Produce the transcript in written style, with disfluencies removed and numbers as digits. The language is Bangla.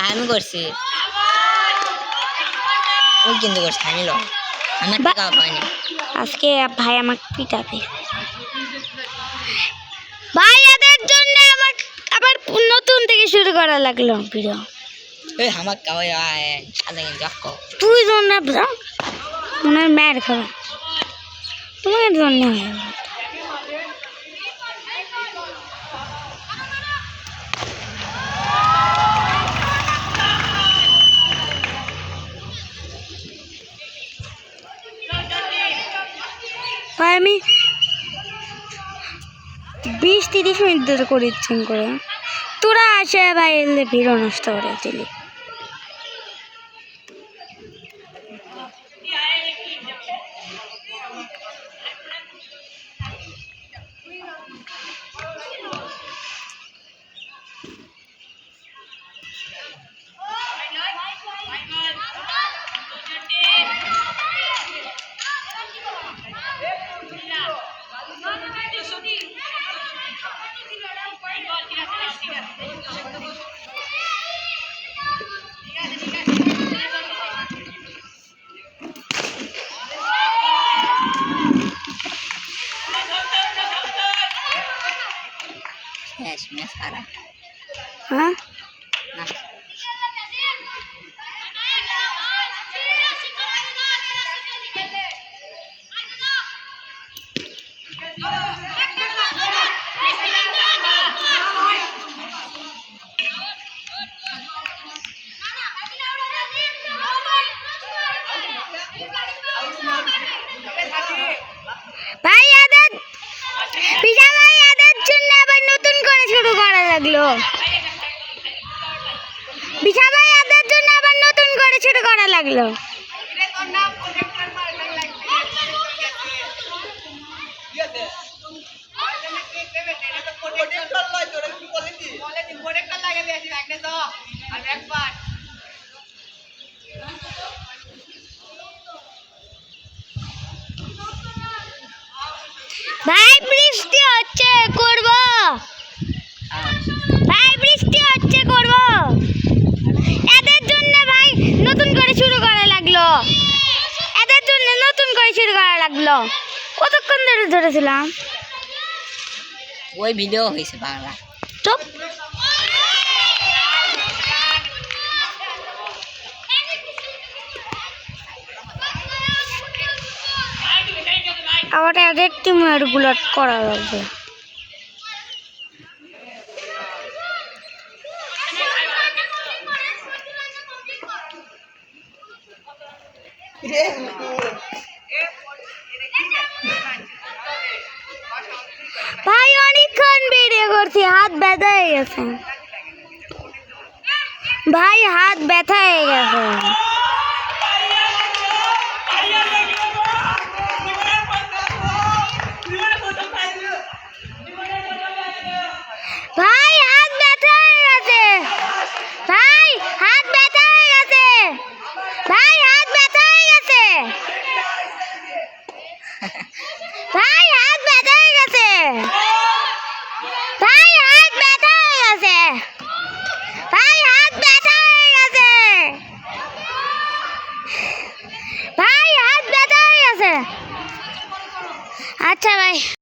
আমি করছি ওই কিন্তু করছি আমি লো আমার টাকা পাইনি আজকে ভাই আমাকে পিটাবে ভাই এদের জন্য আমাকে আবার নতুন থেকে শুরু করা লাগলো ভিডিও এই আমার কাওয়াই সাদা কিন্তু দেখো তুই জন্য না মনে মার খাবে তোমার জন্য ভাই আমি 20-30 মিনিট ধরে করে ইচ্ছেন করে তোরা আসে ভাই এলে ভিড় নষ্ট করে দিলি হ্যাঁ ভাই আদাত পিজা ভাই আদাত জন্য আবার নতুন করে শুরু করা লাগলো পিজা ভাই আদাত জন্য আবার নতুন করে শুরু করা লাগলো ভাই বৃষ্টি হচ্ছে করব ভাই বৃষ্টি হচ্ছে করব এদের জন্য ভাই নতুন করে শুরু করা লাগলো এদের জন্য নতুন করে শুরু করা লাগলো কতক্ষণ ধরে ধরেছিলাম ওই ভিডিও হয়েছে বাংলা চুপ আবার এদের টিমের বুলেট করা লাগবে ভাই অনেকক্ষণ ভিডিও করছি হাত ব্যথা হয়ে গেছে ভাই হাত ব্যথা হয়ে গেছে ভাই হাত ব্যথা হয়ে গেছে ভাই হাত ব্যথা হয়ে গেছে ভাই হাত ব্যথা হয়ে গেছে ভাই হাত ব্যথা হয়ে গেছে ভাই হাত ব্যথা হয়ে গেছে ভাই হাত ব্যথা হয়ে গেছে ভাই হাত ব্যথা হয়ে গেছে আচ্ছা ভাই